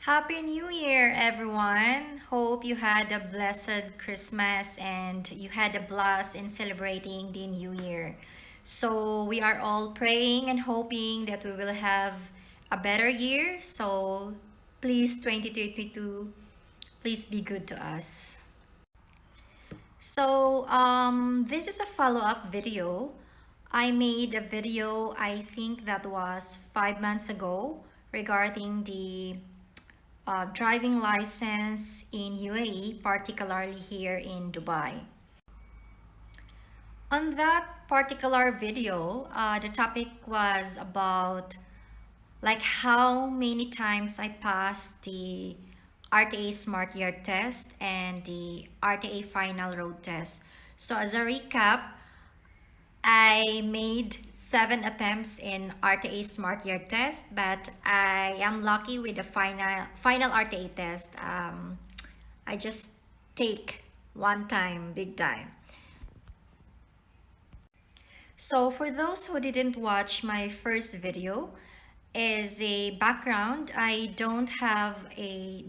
Happy New Year, everyone! Hope you had a blessed Christmas and you had a blast in celebrating the New Year. So, we are all praying and hoping that we will have a better year. So, please, 2022, please be good to us. This is a follow-up video. I made a video, I think that was 5 months ago, regarding the driving license in UAE, particularly here in Dubai. On that particular video, the topic was about like how many times I passed the RTA Smart Yard test and the RTA Final Road test. So as a recap, I made 7 attempts in RTA Smart Year test, but I am lucky with the final RTA test. I just take one time, big time. So for those who didn't watch my first video, as a background, I don't have a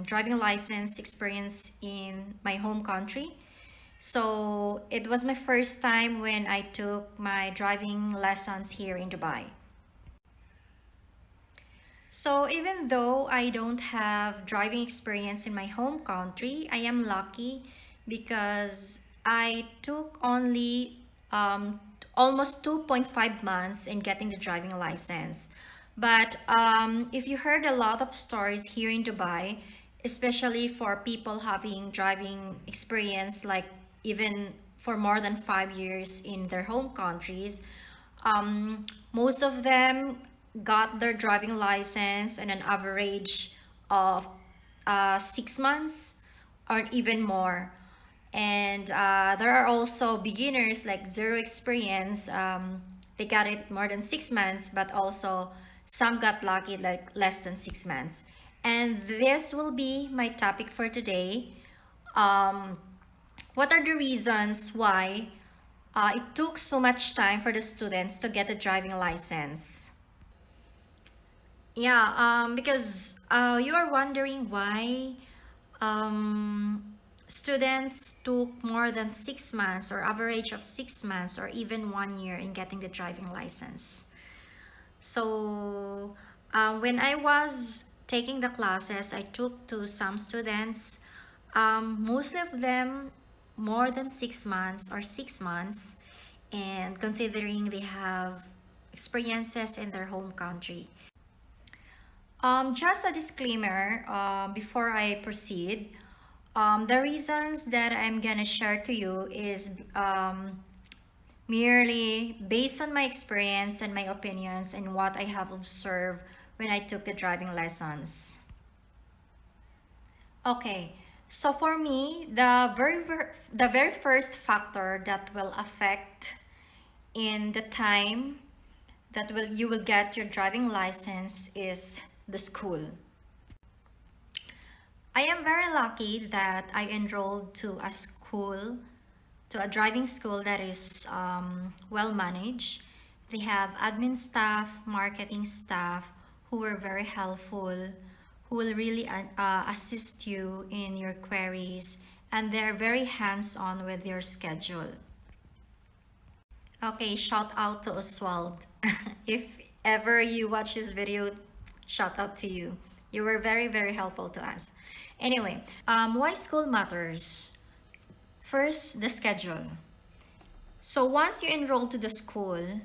driving license experience in my home country. So it was my first time when I took my driving lessons here in Dubai. So even though I don't have driving experience in my home country, I am lucky because I took only almost 2.5 months in getting the driving license. But if you heard a lot of stories here in Dubai, especially for people having driving experience, like even for more than 5 years in their home countries, most of them got their driving license in an average of 6 months or even more. And there are also beginners like zero experience. They got it more than 6 months, but also some got lucky like less than 6 months. And this will be my topic for today. Um, what are the reasons why it took so much time for the students to get a driving license? Yeah, because you are wondering why students took more than 6 months or average of 6 months or even 1 year in getting the driving license. So when I was taking the classes, I took to some students, most of them more than 6 months or 6 months, and considering they have experiences in their home country. Just a disclaimer before I proceed. The reasons that I'm gonna share to you is merely based on my experience and my opinions and what I have observed when I took the driving lessons. Okay, so for me, the very first factor that will affect in the time that you will get your driving license is the school. I am very lucky that I enrolled to a school, to a driving school that is well managed. They have admin staff, marketing staff who were very helpful, who will really assist you in your queries, and they're very hands on with your schedule. Okay, shout out to Oswald. If ever you watch this video, shout out to you. You were very, very helpful to us. Anyway, why school matters? First, the schedule. So once you enroll to the school,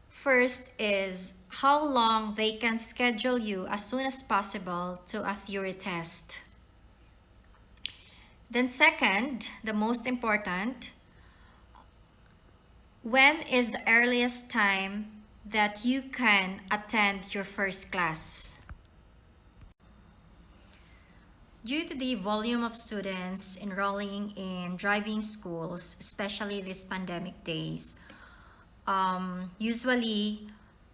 first is how long they can schedule you as soon as possible to a theory test. Then second, the most important, when is the earliest time that you can attend your first class? Due to the volume of students enrolling in driving schools, especially these pandemic days, usually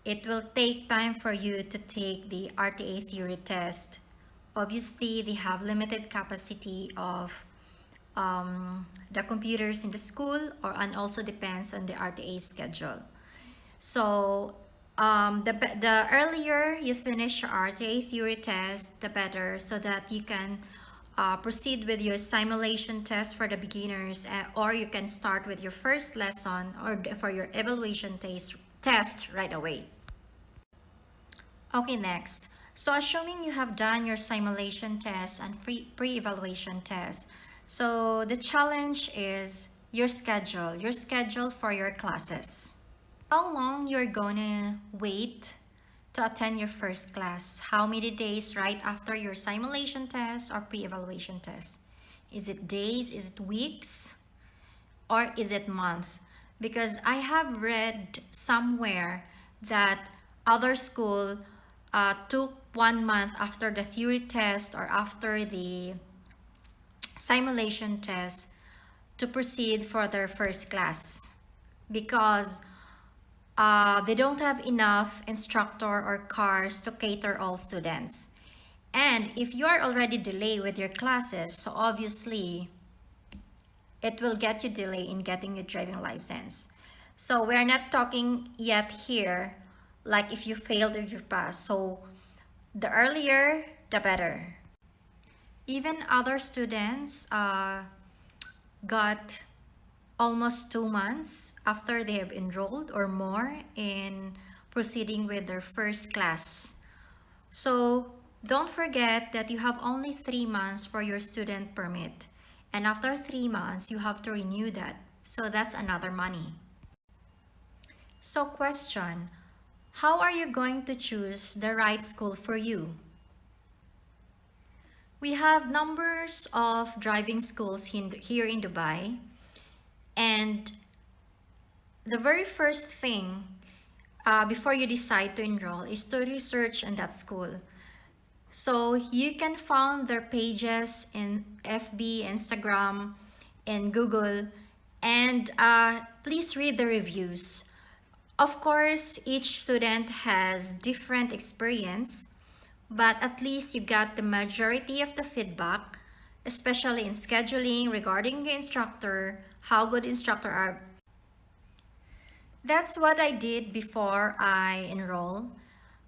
it will take time for you to take the RTA theory test. Obviously, they have limited capacity of the computers in the school, and also depends on the RTA schedule. So The earlier you finish your RTA theory test, the better, so that you can proceed with your simulation test for the beginners, or you can start with your first lesson or for your evaluation test right away. Okay, next. So assuming you have done your simulation test and pre-evaluation test, so the challenge is your schedule for your classes. How long you're gonna wait to attend your first class? How many days right after your simulation test or pre-evaluation test? Is it days? Is it weeks? Or is it month? Because I have read somewhere that other school took 1 month after the theory test or after the simulation test to proceed for their first class because they don't have enough instructor or cars to cater all students. And if you are already delayed with your classes, so obviously it will get you delay in getting your driving license. So we're not talking yet here like if you failed or you passed. So the earlier, the better. Even other students got almost 2 months after they have enrolled or more in proceeding with their first class. So don't forget that you have only 3 months for your student permit. And after 3 months, you have to renew that. So that's another money. So question, how are you going to choose the right school for you? We have numbers of driving schools here in Dubai. And the very first thing before you decide to enroll is to research on that school. So you can find their pages in FB, Instagram, and Google, and please read the reviews. Of course, each student has different experience, but at least you got the majority of the feedback, especially in scheduling regarding the instructor, how good instructor are. That's what I did before I enroll.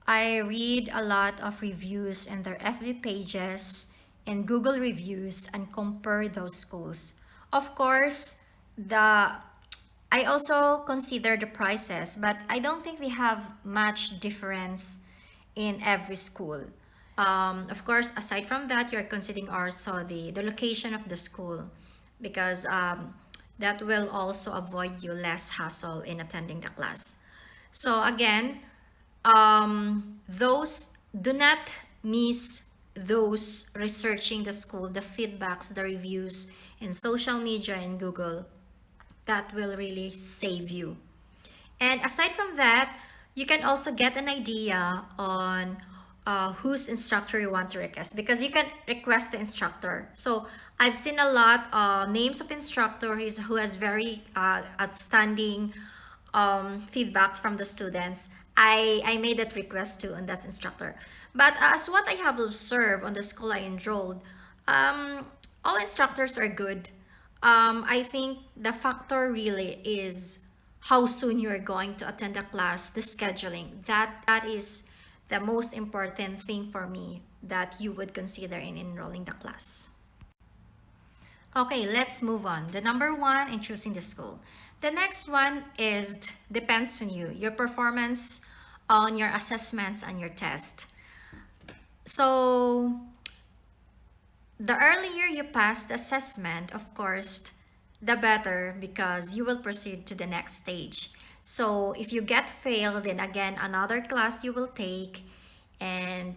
I read a lot of reviews in their FB pages and Google reviews and compare those schools. Of course, I also consider the prices, but I don't think they have much difference in every school. Of course, aside from that, you're considering also the location of the school because that will also avoid you less hassle in attending the class. So again, those do not miss those researching the school, the feedbacks, the reviews in social media and Google. That will really save you. And aside from that, you can also get an idea on whose instructor you want to request because you can request the instructor. So I've seen a lot of names of instructors who has very outstanding feedbacks from the students. I made that request too, and that's instructor. But as what I have observed on the school I enrolled, all instructors are good. I think the factor really is how soon you're going to attend the class, the scheduling. That is the most important thing for me that you would consider in enrolling the class. Okay, let's move on. The number one in choosing the school. The next one is depends on you, your performance on your assessments and your test. So the earlier you pass the assessment, of course, the better because you will proceed to the next stage. So if you get failed, then again, another class you will take and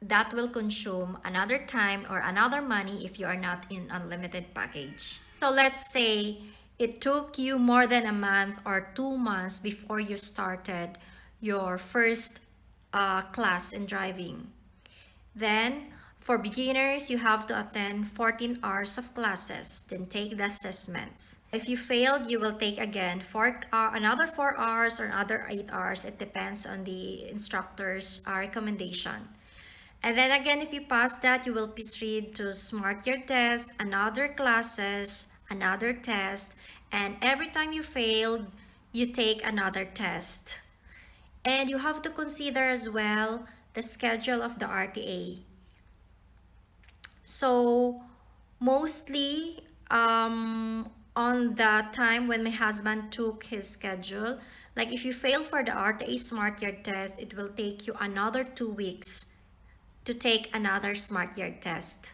that will consume another time or another money if you are not in unlimited package. So let's say it took you more than a month or 2 months before you started your first class in driving. Then for beginners, you have to attend 14 hours of classes, then take the assessments. If you failed, you will take again another 4 hours or another 8 hours. It depends on the instructor's recommendation. And then again, if you pass that, you will proceed to smart your test, another classes, another test, and every time you failed, you take another test. And you have to consider as well the schedule of the RTA. So mostly on the time when my husband took his schedule, like if you fail for the RTA Smart Yard test, it will take you another 2 weeks to take another Smart Yard test.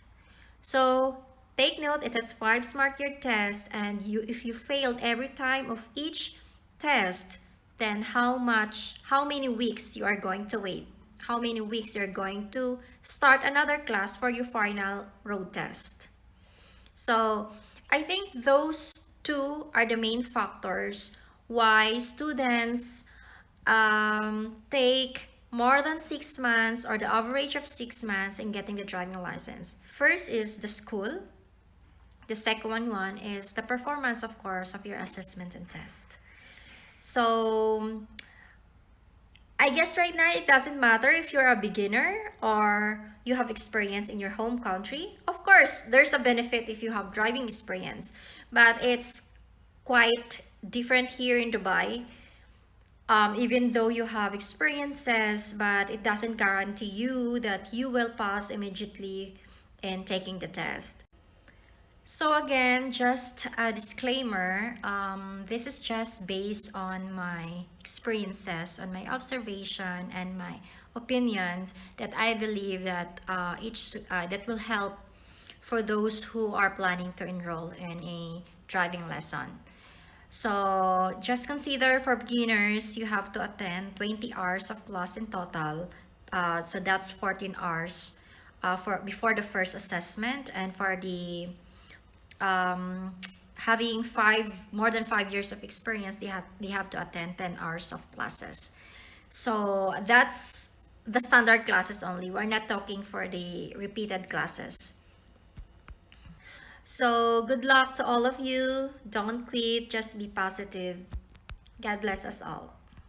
So take note, it has 5 Smart Yard tests, and if you failed every time of each test, then how many weeks you are going to wait? How many weeks you're going to start another class for your final road test? So I think those two are the main factors why students take more than 6 months or the average of 6 months in getting the driving license. First is the school. The second one is the performance, of course, of your assessment and test. So I guess right now it doesn't matter if you're a beginner or you have experience in your home country. Of course, there's a benefit if you have driving experience, but it's quite different here in Dubai. Even though you have experiences, but it doesn't guarantee you that you will pass immediately in taking the test. So again, just a disclaimer, this is just based on my experiences, on my observation and my opinions that I believe that that will help for those who are planning to enroll in a driving lesson. So just consider for beginners, you have to attend 20 hours of class in total. So that's 14 hours for before the first assessment, and for the having more than 5 years of experience, they have to attend 10 hours of classes. So that's the standard classes only. We're not talking for the repeated classes. So good luck to all of you. Don't quit, just be positive. God bless us all.